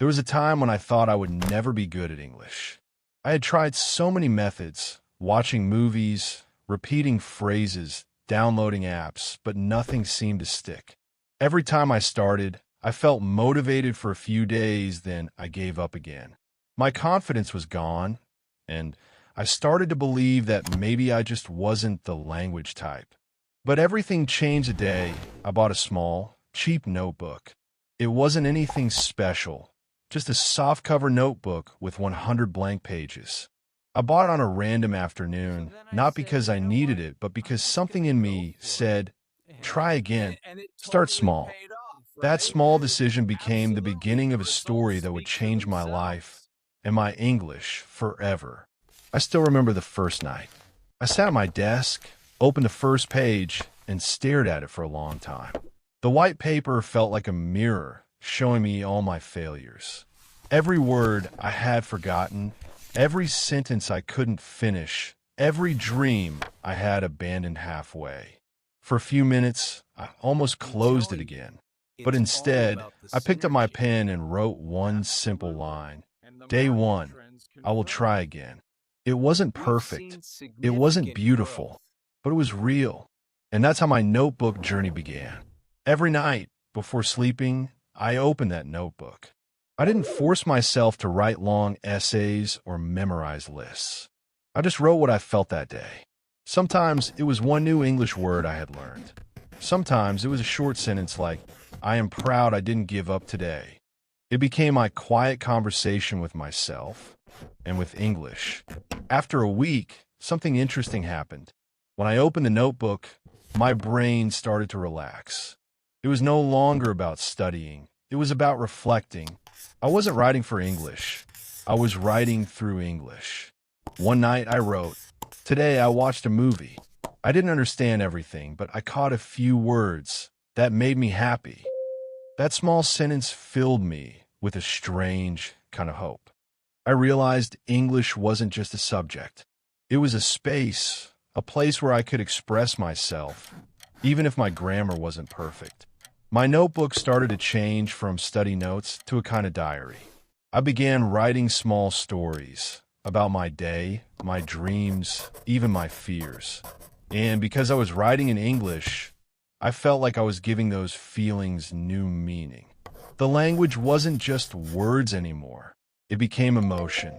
There was a time when I thought I would never be good at English. I had tried so many methods, watching movies, repeating phrases, downloading apps, but nothing seemed to stick. Every time I started, I felt motivated for a few days, then I gave up again. My confidence was gone, and I started to believe that maybe I just wasn't the language type. But everything changed the day I bought a small, cheap notebook. It wasn't anything special, just a softcover notebook with 100 blank pages. I bought it on a random afternoon, not because I needed it, but because something in me said, try again, start small. That small decision became the beginning of a story that would change my life and my English forever. I still remember the first night. I sat at my desk, opened the first page, and stared at it for a long time. The white paper felt like a mirror, showing me all my failures. Every word I had forgotten, every sentence I couldn't finish, every dream I had abandoned halfway. For a few minutes, I almost closed it again. But instead, I picked up my pen and wrote one simple line. Day 1, I will try again. It wasn't perfect. It wasn't beautiful, but it was real. And that's how my notebook journey began. Every night, before sleeping, I opened that notebook. I didn't force myself to write long essays or memorize lists. I just wrote what I felt that day. Sometimes it was one new English word I had learned. Sometimes it was a short sentence like, I am proud I didn't give up today. It became my quiet conversation with myself and with English. After a week, something interesting happened. When I opened the notebook, my brain started to relax. It was no longer about studying. It was about reflecting. I wasn't writing for English. I was writing through English. One night I wrote, today I watched a movie. I didn't understand everything, but I caught a few words that made me happy. That small sentence filled me with a strange kind of hope. I realized English wasn't just a subject. It was a space, a place where I could express myself, even if my grammar wasn't perfect. My notebook started to change from study notes to a kind of diary. I began writing small stories about my day, my dreams, even my fears. And because I was writing in English, I felt like I was giving those feelings new meaning. The language wasn't just words anymore. It became emotion.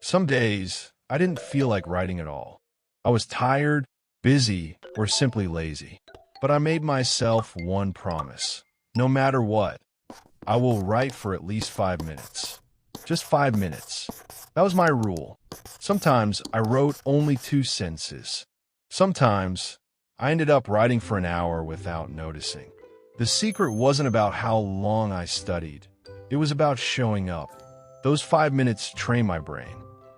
Some days, I didn't feel like writing at all. I was tired, busy, or simply lazy. But I made myself one promise. No matter what, I will write for at least 5 minutes. Just 5 minutes. That was my rule. Sometimes I wrote only 2 sentences. Sometimes I ended up writing for an hour without noticing. The secret wasn't about how long I studied. It was about showing up. Those 5 minutes trained my brain.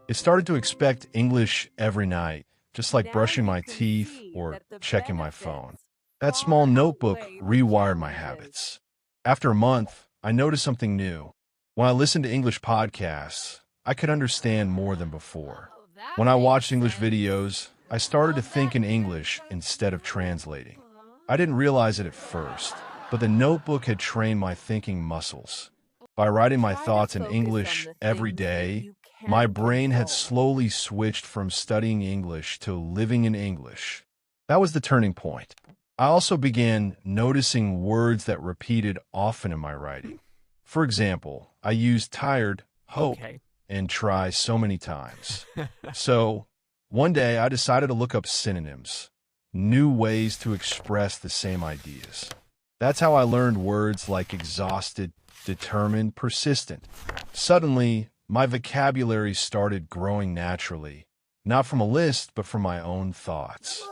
It started to expect English every night, just like brushing my teeth or checking my phone. That small notebook rewired my habits. After a month, I noticed something new. When I listened to English podcasts, I could understand more than before. When I watched English videos, I started to think in English instead of translating. I didn't realize it at first, but the notebook had trained my thinking muscles. By writing my thoughts in English every day, my brain had slowly switched from studying English to living in English. That was the turning point. I also began noticing words that repeated often in my writing. For example, I used tired, hope, and try so many times. So, one day I decided to look up synonyms, new ways to express the same ideas. That's how I learned words like exhausted, determined, persistent. Suddenly, my vocabulary started growing naturally, not from a list, but from my own thoughts.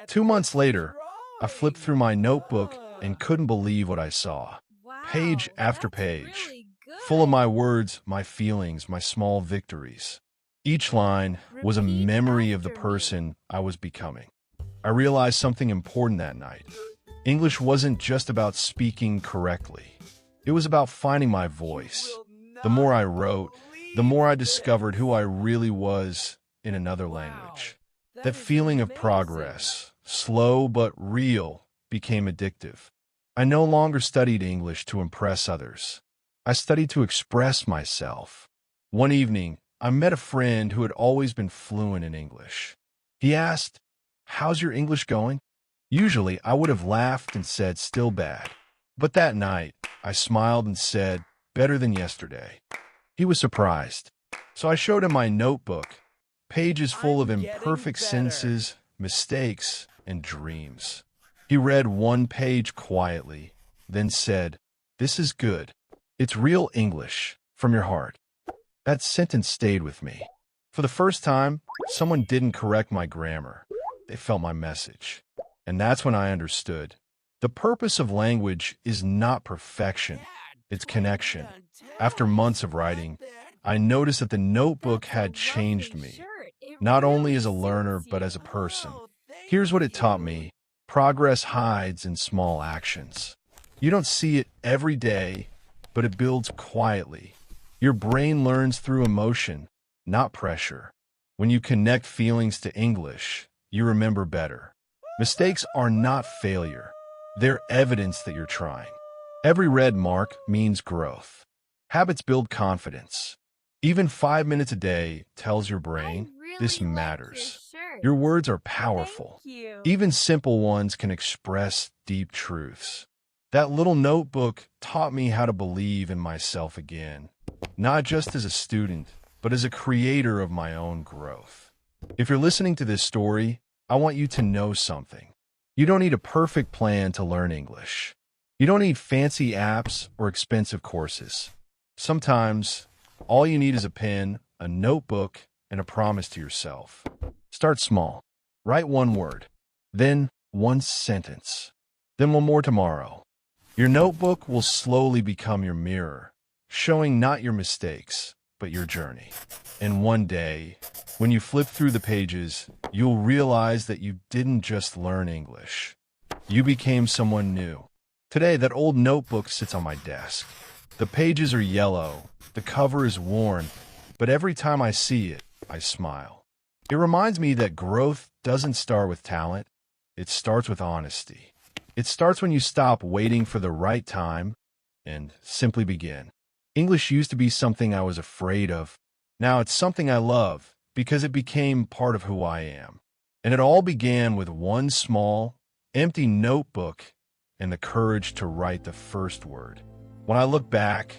2 months later, I flipped through my notebook and couldn't believe what I saw. Page after page, full of my words, my feelings, my small victories. Each line was a memory of the person I was becoming. I realized something important that night. English wasn't just about speaking correctly. It was about finding my voice. The more I wrote, the more I discovered who I really was in another language. That feeling of progress, slow but real, became addictive. I no longer studied English to impress others. I studied to express myself. One evening, I met a friend who had always been fluent in English. He asked, "How's your English going?" Usually, I would have laughed and said, "Still bad." But that night, I smiled and said, "Better than yesterday." He was surprised. So I showed him my notebook, pages full of imperfect sentences, mistakes, and dreams. He read one page quietly, then said, "This is good. It's real English, from your heart." That sentence stayed with me. For the first time, someone didn't correct my grammar. They felt my message. And that's when I understood. The purpose of language is not perfection, it's connection. After months of writing, I noticed that the notebook had changed me, not only as a learner, but as a person. Here's what it taught me. Progress hides in small actions. You don't see it every day, but it builds quietly. Your brain learns through emotion, not pressure. When you connect feelings to English, you remember better. Mistakes are not failure. They're evidence that you're trying. Every red mark means growth. Habits build confidence. Even 5 minutes a day tells your brain, this matters. Your words are powerful. Even simple ones can express deep truths. That little notebook taught me how to believe in myself again, not just as a student, but as a creator of my own growth. If you're listening to this story, I want you to know something. You don't need a perfect plan to learn English. You don't need fancy apps or expensive courses. Sometimes, all you need is a pen, a notebook, and a promise to yourself. Start small. Write one word, then one sentence, then one more tomorrow. Your notebook will slowly become your mirror, showing not your mistakes, but your journey. And one day, when you flip through the pages, you'll realize that you didn't just learn English. You became someone new. Today, that old notebook sits on my desk. The pages are yellow, the cover is worn, but every time I see it, I smile. It reminds me that growth doesn't start with talent, it starts with honesty. It starts when you stop waiting for the right time and simply begin. English used to be something I was afraid of. Now it's something I love because it became part of who I am. And it all began with one small, empty notebook and the courage to write the first word. When I look back,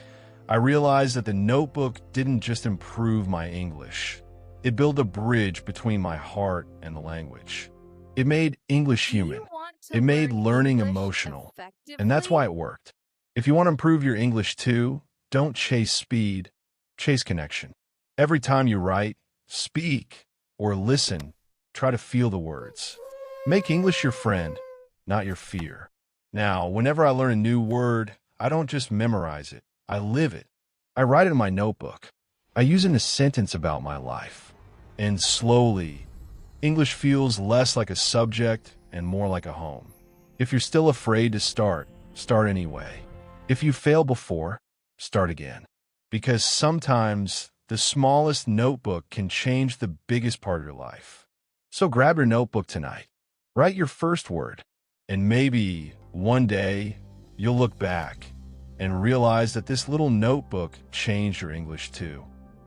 I realize that the notebook didn't just improve my English. It built a bridge between my heart and the language. It made English human. It made learning emotional. And that's why it worked. If you want to improve your English too, don't chase speed, chase connection. Every time you write, speak, or listen, try to feel the words. Make English your friend, not your fear. Now, whenever I learn a new word, I don't just memorize it, I live it. I write it in my notebook. I use it in a sentence about my life. And slowly, English feels less like a subject and more like a home. If you're still afraid to start anyway. If you failed before, start again. Because sometimes the smallest notebook can change the biggest part of your life. So grab your notebook tonight. Write your first word. And maybe one day you'll look back and realize that this little notebook changed your English too.